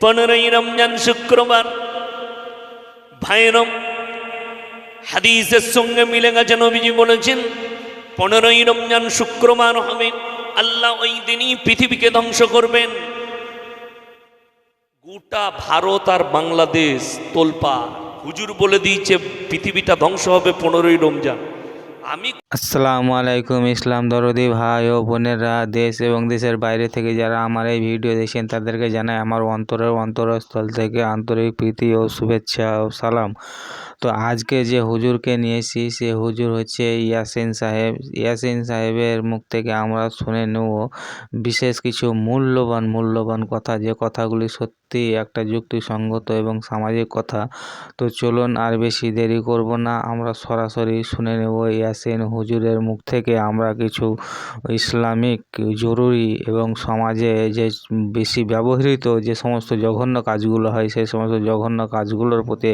15ই রমজান শুক্রবার। ভাইরম হাদিসের সঙ্গে মিলে গেছে, নবীজি বলেছেন 15ই রমজান শুক্রবার হবে, আল্লাহ ওই দিনই পৃথিবীকে ধ্বংস করবেন। গোটা ভারত আর বাংলাদেশ তোলপাড়, হুজুর বলে দিয়েছে পৃথিবীটা ধ্বংস হবে 15ই রমজান। আসসালামু আলাইকুম ইসলাম দরদি ভাই ও বোনেরা, দেশ এবং দেশের বাইরে থেকে যারা আমার এই ভিডিও দেখছেন তাদেরকে জানাই আমার অন্তরস্থল থেকে আন্তরিক প্রীতি ও শুভেচ্ছা ও সালাম। তো আজকে যে হুজুরকে নিয়ে এসেছি সে হুজুর হচ্ছে ইয়াসিন সাহেব। ইয়াসিন সাহেবের মুখ থেকে আমরা শুনে নেব বিশেষ কিছু মূল্যবান কথা, যে কথাগুলি সত্যি একটা যুক্তিসঙ্গত এবং সামাজিক কথা। তো চলুন আর বেশি দেরি করব না, আমরা সরাসরি শুনে নেব ইয়াসিন হুজুরের মুখ থেকে আমরা কিছু ইসলামিক জরুরি এবং সমাজে যে বেশি ব্যবহৃত যে সমস্ত জঘন্য কাজগুলো হয় সেই সমস্ত জঘন্য কাজগুলোর প্রতি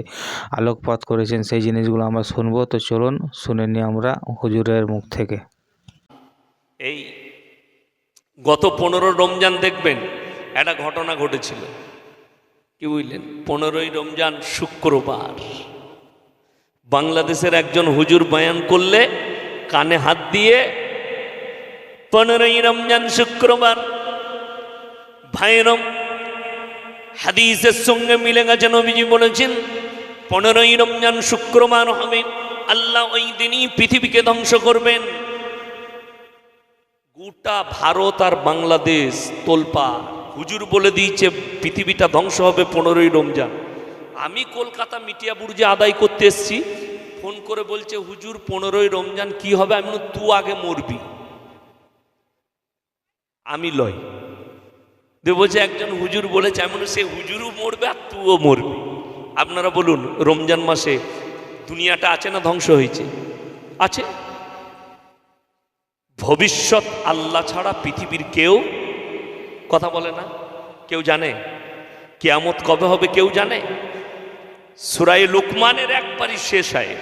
আলোকপাত করেছেন, সেই জিনিসগুলো আমরা শুনবো। তো চলুন শুনে নিই আমরা হুজুরের মুখ থেকে। এই গত 15 রমজান দেখবেন একটা ঘটনা ঘটেছিল, কি বুঝলেন? 15ই রমজান শুক্রবার বাংলাদেশের একজন হুজুর বয়ান করলে কানে হাত দিয়ে 15ই রমজান শুক্রবার। ভাইরম হাদিসের সঙ্গে মিলে গেছে, নবীজি বলেছেন 15ই রমজান শুক্রবার হবে, আল্লাহ ওই দিনই পৃথিবীকে ধ্বংস করবেন। গোটা ভারত আর বাংলাদেশ তোলপাড়, হুজুর বলে দিয়েছে পৃথিবীটা ধ্বংস হবে 15ই রমজান। আমি কলকাতা মিটিয়াবুর্জে আদায় করতে এসেছি, ফোন করে বলছে হুজুর 15ই রমজান কি হবে? আমি বললাম তুই আগে মরবি, আমি লয় দে। বলছে একজন হুজুর বলেছে, আমি বললাম সে হুজুরও মরবে আর তুইও মরবি। আপনারা বলুন, রমজান মাসে দুনিয়াটা আছে না ধ্বংস হয়েছে? আছে। ভবিষ্যৎ আল্লাহ ছাড়া পৃথিবীর কেউ কথা বলে না, কেউ জানে কিয়ামত কবে হবে? কেউ জানে? সূরা লুকমানের একবারই শেষ হয়,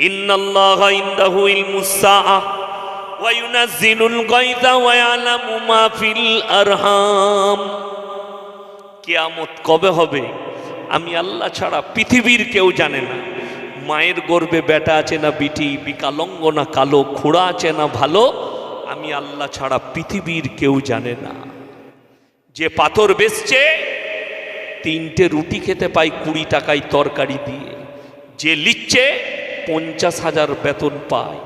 ইন্নাল্লাহা ইনদাহু ইলমুস সাআহ ওয়া ইউনাজ্জিলুল গায়থা ওয়া ইয়ালামু মা ফিল আরহাম। কিয়ামত কবে হবে আমি আল্লাহ ছাড়া পৃথিবীর কেউ জানে না। মায়ের গর্ভে বেটা আছে না বিটি, বিকালঙ্গ না কালো, খোড়া আছে না ভালো, আমি আল্লাহ ছাড়া পৃথিবীর কেউ জানে না। যে পাথর বেচছে 3টে রুটি খেতে পাই 20 টাকায় তরকারি দিয়ে, যে লিখছে 50,000 বেতন পায়।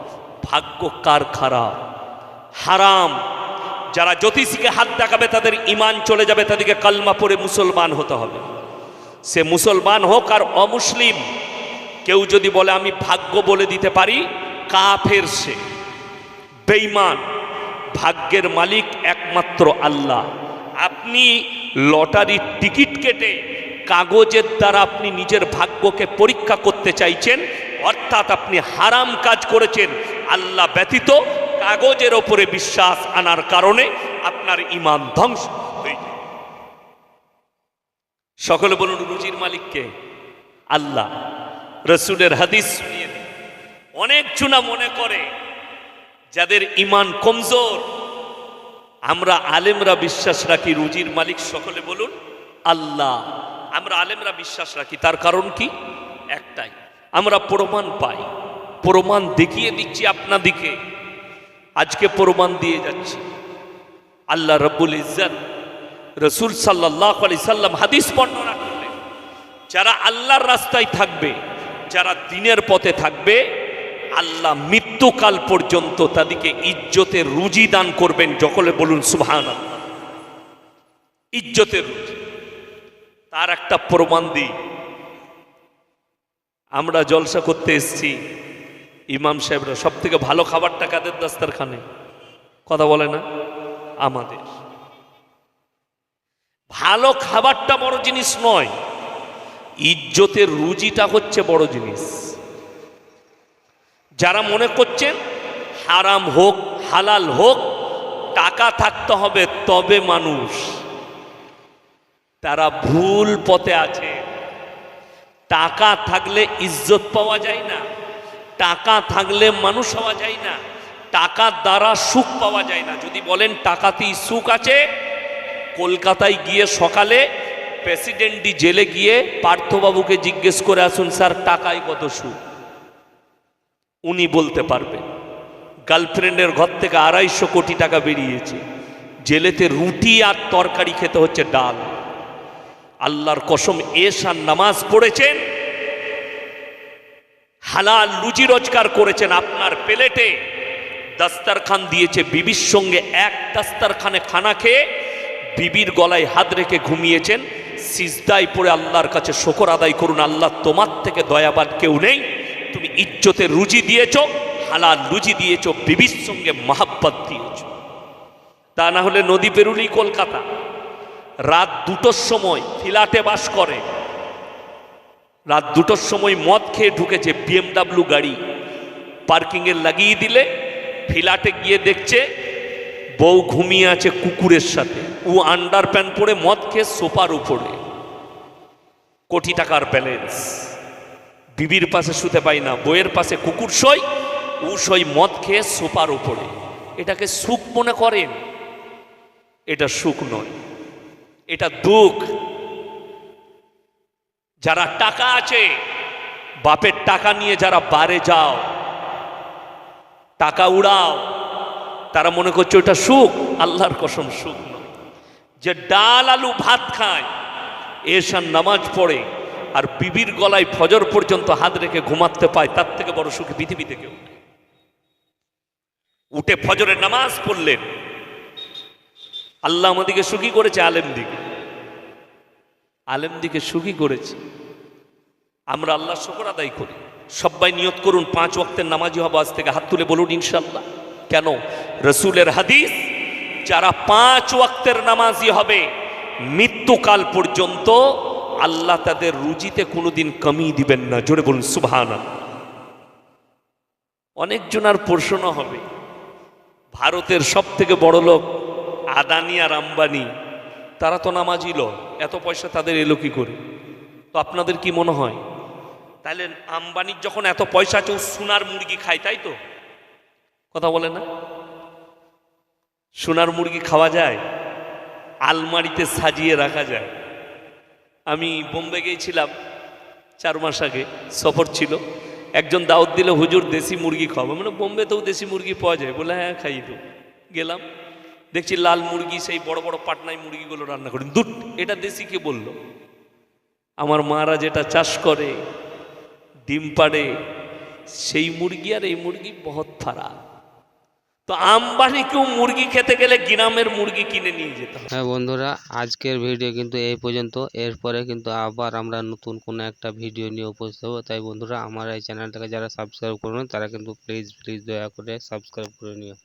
ভাগ্য কার খারাপ? হারাম। যারা জ্যোতিষীকে হাত দেখাবে তাদের ঈমান চলে যাবে, তাদেরকে কালমা পড়ে মুসলমান হতে হবে। সে মুসলমান হোক আর অমুসলিম, কেউ যদি বলে আমি ভাগ্য বলে দিতে পারি, কাফের, সে বেঈমান। ভাগ্যের মালিক একমাত্র আল্লাহ। আপনি লটারির টিকিট কেটে কাগজের দ্বারা আপনি নিজের ভাগ্যকে পরীক্ষা করতে চাইছেন, অর্থাৎ আপনি হারাম কাজ করেছেন। আল্লাহ ব্যতীত কাগজের ওপরে বিশ্বাস আনার কারণে আপনার ঈমান ধ্বংস হয়ে যায়। সকলে বলুন রুজির মালিককে? আল্লাহ। রসুলের হাদিস শুনিয়ে দিন। অনেক জনা মনে করে যাদের ঈমান কমজোর, আমরা আলেমরা বিশ্বাস রাখি রুজির মালিক, সকলে বলুন আল্লাহ। আমরা আলেমরা বিশ্বাস রাখি, তার কারণ কি? একটাই, আমরা প্রমাণ পাই, প্রমাণ দেখিয়ে দিচ্ছি আপনাদিকে। আজকে প্রমাণ দিয়ে যাচ্ছি। আল্লাহ রব্বুল ইজ্জত রসুল সাল্লাল্লাহু আলাইহি সাল্লাম হাদিস বর্ণনা করলেন, যারা আল্লাহর রাস্তায় থাকবে, যারা দ্বীনের পথে থাকবে, আল্লাহ মৃত্যুকাল পর্যন্ত তাদেরকে ইজ্জতের রুজি দান করবেন। সকলে বলুন সুবহানাল্লাহ। ইজ্জতের রুজি। তার একটা প্রমাণ দিই। আমরা জলসা করতে এসেছি, ইমাম সাহেবরা সব থেকে ভালো খাবারটা কাদের দাস্তারখানে? কথা বলে না? আমাদের। ভালো খাবারটা বড় জিনিস নয়, ইজ্জতের রুজিটা হচ্ছে বড় জিনিস। যারা মনে করছেন হারাম হোক হালাল হোক টাকা থাকতে হবে তবে মানুষ, তারা ভুল পথে আছে। টাকা থাকলে ইজ্জত পাওয়া যায় না, টাকা থাকলে মানুষ হওয়া যায় না, টাকার দ্বারা সুখ পাওয়া যায় না। যদি বলেন টাকাতেই সুখ আছে, কলকাতায় গিয়ে সকালে প্রেসিডেন্টই জেলে গিয়ে পার্থবাবুকে জিজ্ঞেস করে আসুন, স্যার টাকায় কত সুদ, উনি বলতে পারবেন। গার্লফ্রেন্ডের ঘর থেকে 250 কোটি টাকা বেরিয়েছে, জেলেতে রুটি আর তরকারি খেতে হচ্ছে, ডাল। আল্লাহর কসম, এশার নামাজ পড়েছেন, হালাল রুজি রোজগার করেছেন, আপনার প্লেটে দাস্তারখান দিয়েছে, বিবির সঙ্গে এক দাস্তারখানে খানা খেয়ে বিবির গলায় হাত রেখে ঘুমিয়েছেন। সিজদায় পড়ে আল্লাহর কাছে শুকর আদায় করুন, আল্লাহ তোমার থেকে দয়াবান কেউ নেই, তুমি ইজ্জতের রুজি দিয়েছ, হালাল রুজি দিয়েছ, বিবির সঙ্গে মহাব্বত দিয়েছ। তা না হলে নদী পেরুলি কলকাতা, রাত 2টোর সময় ফ্ল্যাটে বাস করে, রাত 2টোর সময় মদ খেয়ে ঢুকেছে, BMW গাড়ি পার্কিংয়ে লাগিয়ে দিলে ফ্ল্যাটে গিয়ে দেখছে বউ ঘুমিয়ে আছে কুকুরের সাথে, ও আন্ডার প্যান্ট পরে মদ খেয়ে সোফার উপরে, কোটি টাকার ব্যালেন্স, বিবির পাশে শুতে পাই না, বইয়ের পাশে কুকুর শোয়, ও শোয় মদ খেয়ে সোফার উপরে। এটাকে সুখ মনে করেন? এটা সুখ নয়, এটা দুঃখ। যারা টাকা আছে, বাপের টাকা নিয়ে যারা বারে যাও, টাকা উড়াও, তারা মনে করছে ওটা সুখ। আল্লাহর কসম সুখ নয়। যে ডাল আলু ভাত খায়, এশার নামাজ পড়ে, আর বিবির গলায় ফজর পর্যন্ত হাত রেখে ঘুমাতে পায়, তার থেকে বড় সুখী পৃথিবীতে কেউ নেই। উঠে ফজরের নামাজ পড়লেন, আল্লাহ আমাদেরকে সুখী করেছে, আলেম দিকে সুখী করেছে। আমরা আল্লাহ শুকর আদায় করি। সবাই নিয়ত করুন 5 ওয়াক্তের নামাজি হবো আজ থেকে, হাত তুলে বলুন ইনশাল্লাহ। কেন? রসুলের হাদিস, যারা 5 ওয়াক্তের নামাজি হবে মৃত্যুকাল পর্যন্ত আল্লাহ তাদের রুজিতে কোনোদিন কমি দিবেন না। জোরে বলুন সুবহানাল্লাহ। অনেকজনার প্রশ্ন হবে, ভারতের সব থেকে বড় লোক আদানি আর আম্বানি, তারা তো নামাজি লোক, এত পয়সা তাদের এলো কি করে? তো আপনাদের কি মনে হয়, তাহলে আম্বানির যখন এত পয়সা আছে, ও সোনার মুরগি খায়, তাই তো? কথা বলে না? সোনার মুরগি খাওয়া যায়, আলমারিতে সাজিয়ে রাখা যায়। আমি বোম্বে গিয়েছিলাম 4 মাস আগে, সফর ছিল। একজন দাওয়াত দিল, হুজুর দেশি মুরগি খাওয়াবো। মানে বোম্বেতেও দেশি মুরগি পাওয়া যায়? বলে হ্যাঁ খাই তো। গেলাম, দেখছি লাল মুরগি, সেই বড় বড় পাটনায় মুরগিগুলো রান্না করেন। দুধ, এটা দেশি কে বললো? আমার মারা যেটা চাষ করে, ডিম পাড়ে, সেই মুরগি আর এই মুরগি বহুত ফারাক। তো আম্বানিকেও মুরগি খেতে গেলে গ্রামের মুরগি কিনে নিয়ে যেতে হবে। হ্যাঁ বন্ধুরা, আজকের ভিডিও কিন্তু এই পর্যন্ত। এরপরে কিন্তু আবার আমরা নতুন কোনো একটা ভিডিও নিয়ে উপস্থিত হবো। তাই বন্ধুরা, আমার এই চ্যানেলটাকে যারা সাবস্ক্রাইব করবেন, তারা কিন্তু প্লিজ দয়া করে সাবস্ক্রাইব করে নিও।